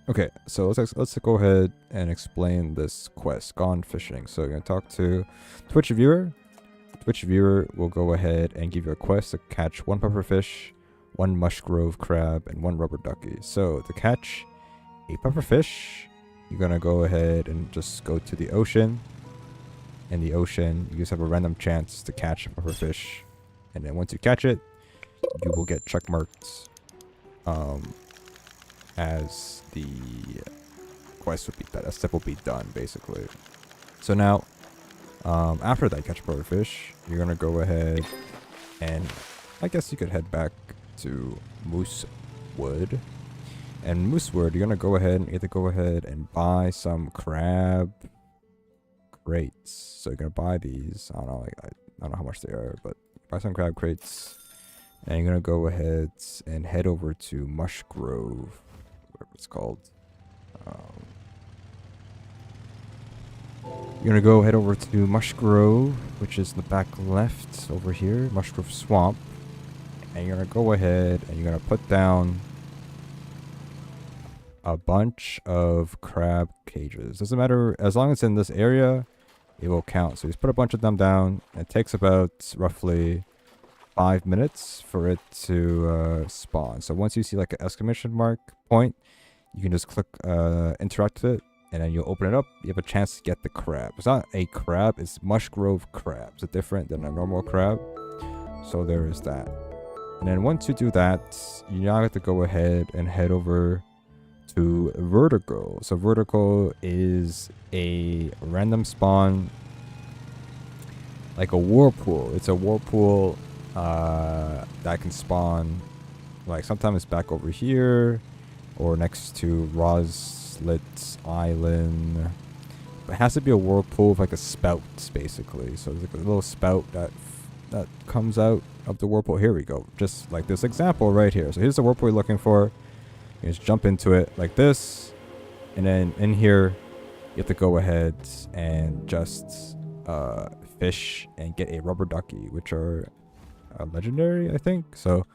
Okay, so let's go ahead and explain this quest, Gone Fishing. So you're gonna talk to Twitch viewer. Twitch viewer will go ahead and give you a quest to catch 1 pufferfish, 1 mushgrove crab, and 1 rubber ducky. So to catch a pufferfish, you're gonna go ahead and just go to the ocean. In the ocean, you just have a random chance to catch a pufferfish, and then once you catch it, you will get check marked as the quest would be that a step will be done basically. So now after that catch a pufferfish, you're gonna go ahead and I guess you could head back to Moosewood. And Moosewood, you're gonna go ahead and either go ahead and buy some crab crates. So you're gonna buy these. I don't know, I don't know how much they are, but buy some crab crates. And you're gonna go ahead and head over to Mushgrove, whatever it's called. You're gonna go head over to Mushgrove, which is the back left over here, Mushgrove Swamp. And you're gonna go ahead and you're gonna put down a bunch of crab cages. Doesn't matter, as long as it's in this area, it will count. So you just put a bunch of them down. It takes about roughly 5 minutes for it to spawn. So once you see like an exclamation mark point, you can just click interact with it, and then you'll open it up. You have a chance to get the crab. It's not a crab, it's Mushgrove crabs. It's different than a normal crab. So there is that. And then once you do that, you now have to go ahead and head over to Vertigo. So Vertigo is a random spawn, like a whirlpool. It's a whirlpool that can spawn, like sometimes it's back over here or next to Roslet Island. But it has to be a whirlpool with like a spout, basically. So there's like a little spout that comes out of the whirlpool. Here we go, just like this example right here. So here's the whirlpool you're looking for. You just jump into it like this, and then in here you have to go ahead and just fish and get a rubber ducky, which are legendary, I think. So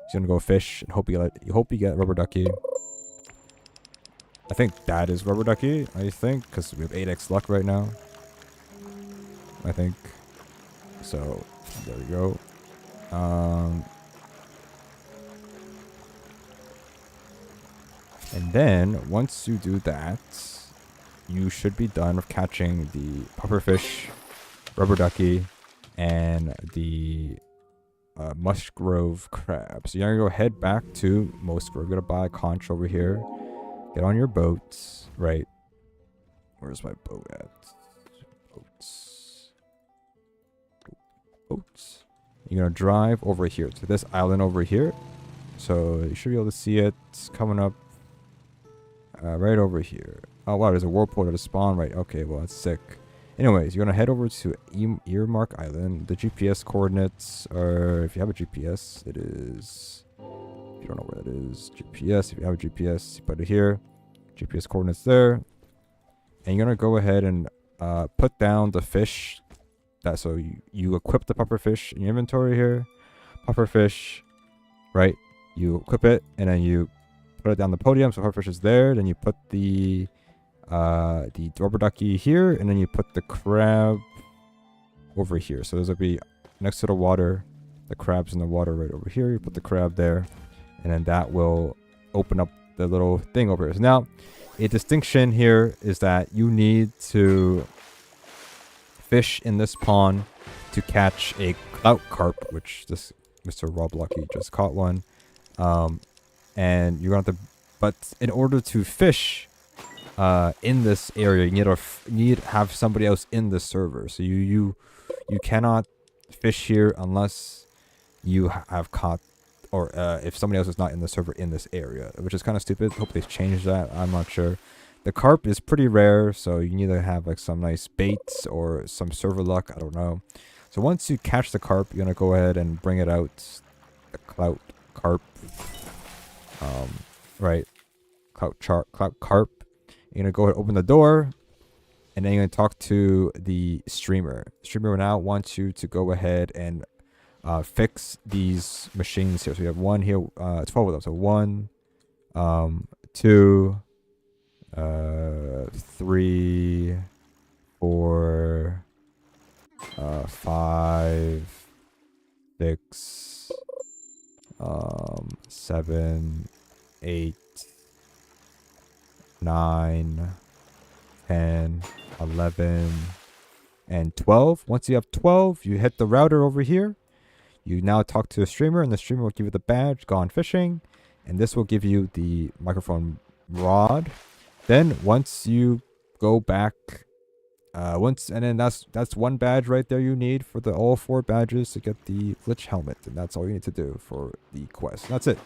he's gonna go fish and hope you get rubber ducky. I think that is rubber ducky, I think, because we have 8x luck right now, I think. So there we go. And then once you do that, you should be done with catching the pufferfish, rubber ducky, and the mushgrove crab. So you're gonna go head back to Mooswood. We're gonna buy a conch over here. Get on your boats, right? Where's my boat at? Boats. You're gonna drive over here to this island over here. So you should be able to see it coming up right over here. Oh wow, there's a whirlpool to spawn, right? Okay, well that's sick. Anyways, you're gonna head over to Earmark Island. The GPS coordinates are, if you have a GPS, it is, if you don't know where that is, GPS. If you have a GPS, you put it here. GPS coordinates there. And you're gonna go ahead and put down the fish. So you equip the pufferfish in your inventory here. Pufferfish, right? You equip it and then you put it down the podium. So pufferfish is there. Then you put the rubber ducky here, and then you put the crab over here. So those will be next to the water. The crab's in the water right over here. You put the crab there, and then that will open up the little thing over here. So now, a distinction here is that you need to fish in this pond to catch a Clout Carp, which this Mr. Roblox just caught one. And you're going to have to, but in order to fish in this area, you need to have somebody else in the server. So you cannot fish here unless you have caught, or if somebody else is not in the server in this area, which is kind of stupid. Hope they've changed that. I'm not sure. The carp is pretty rare, so you need to have like some nice baits or some server luck. I don't know. So once you catch the carp, you're gonna go ahead and bring it out. The Clout Carp, right? Clout Carp. You're gonna go ahead and open the door, and then you're gonna talk to the streamer. The streamer now wants you to go ahead and fix these machines here. So we have one here, 12 of them. So 1, 2, 3, 4, 5, 6, 7, 8, 9, 10, 11, and 12. Once you have 12, you hit the router over here. You now talk to a streamer, and the streamer will give you the badge, Gone Fishing, and this will give you the microphone rod. Then once you go back, and then that's one badge right there you need for all 4 badges to get the glitch helmet, and that's all you need to do for the quest. That's it.